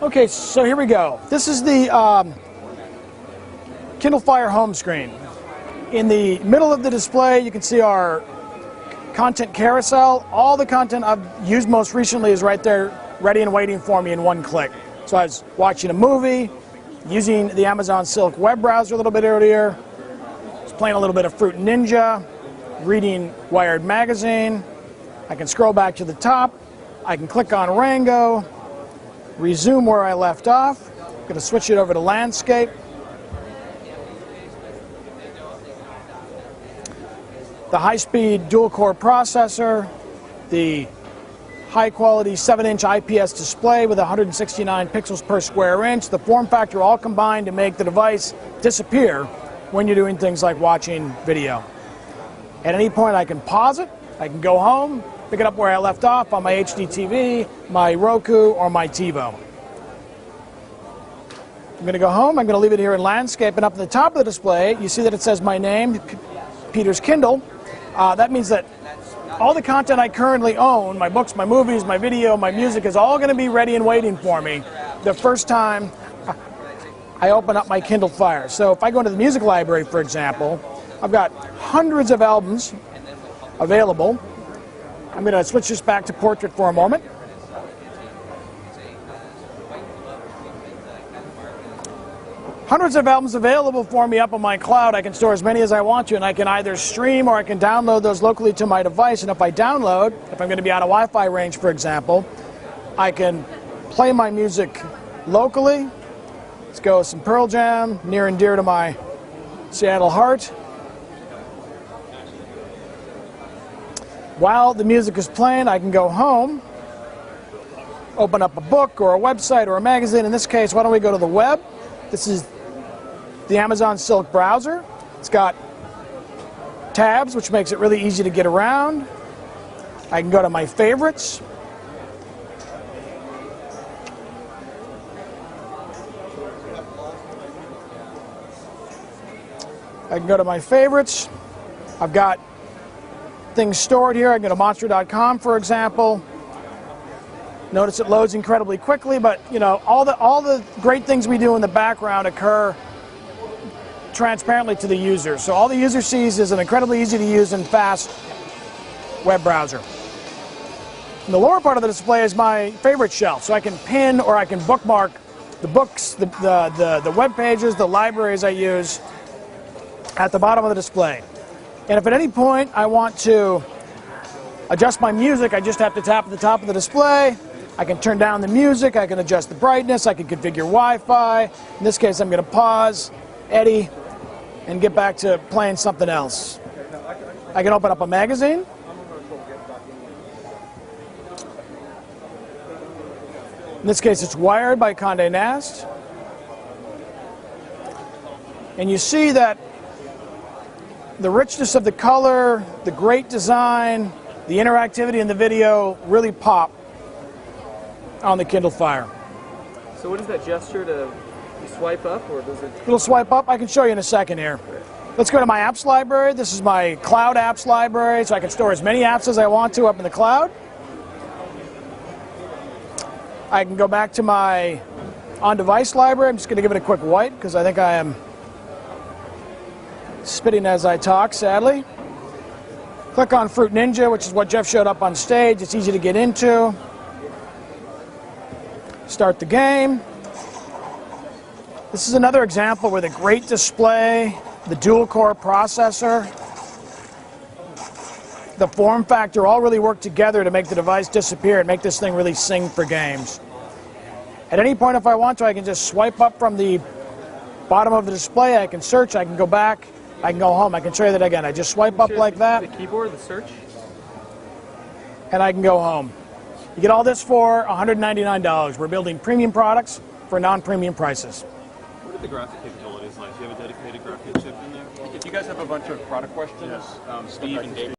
Okay, so here we go. This is the Kindle Fire home screen. In the middle of the display, you can see our content carousel. All the content I've used most recently is right there, ready and waiting for me in one click. So I was watching a movie, using the Amazon Silk web browser a little bit earlier, I was playing a little bit of Fruit Ninja, reading Wired magazine. I can scroll back to the top. I can click on Rango, resume where I left off. I'm going to switch it over to landscape. The high-speed dual-core processor, the high-quality 7-inch IPS display with 169 pixels per square inch, the form factor all combined to make the device disappear when you're doing things like watching video. At any point I can pause it, I can go home, pick it up where I left off on my HD TV, my Roku, or my TiVo. I'm going to go home, I'm going to leave it here in landscape, and up at the top of the display you see that it says my name, Peter's Kindle. That means that all the content I currently own, my books, my movies, my video, my music, is all going to be ready and waiting for me the first time I open up my Kindle Fire. So if I go into the music library, for example, I've got hundreds of albums available. I'm going to switch this back to portrait for a moment. Hundreds of albums available for me up on my cloud. I can store as many as I want to, and I can either stream or I can download those locally to my device. And if I download, if I'm going to be out of Wi-Fi range, for example, I can play my music locally. Let's go with some Pearl Jam, near and dear to my Seattle heart. While the music is playing, I can go home, open up a book or a website or a magazine. In this case, why don't we go to the web? This is the Amazon Silk browser. It's got tabs, which makes it really easy to get around. I can go to my favorites. I can go to my favorites. I've got things stored here. I can go to monster.com, for example. Notice it loads incredibly quickly, but you know, all the great things we do in the background occur transparently to the user. So all the user sees is an incredibly easy to use and fast web browser. In the lower part of the display is my favorite shelf, so I can pin or I can bookmark the books, the web pages, the libraries I use at the bottom of the display. And if at any point I want to adjust my music, I just have to tap at the top of the display. I can turn down the music, I can adjust the brightness, I can configure Wi-Fi. In this case, I'm going to pause, edit, and get back to playing something else. I can open up a magazine. In this case, it's Wired by Condé Nast. And you see that the richness of the color, the great design, the interactivity in the video really pop on the Kindle Fire. So what is that gesture to swipe up, or does it? It'll swipe up. I can show you in a second here. Let's go to my apps library. This is my cloud apps library, so I can store as many apps as I want to up in the cloud. I can go back to my on-device library. I'm just going to give it a quick wipe because I think I am spitting as I talk, sadly. Click on Fruit Ninja, which is what Jeff showed up on stage. It's easy to get into. Start the game. This is another example where the great display, the dual-core processor, the form factor all really work together to make the device disappear and make this thing really sing for games. At any point if I want to, I can just swipe up from the bottom of the display. I can search, I can go back, I can go home. I can show you that again. I just swipe up like that. The keyboard, the search? And I can go home. You get all this for $199. We're building premium products for non-premium prices. What are the graphic capabilities like? Do you have a dedicated graphic chip in there? If you guys have a bunch of product questions, Steve and Dave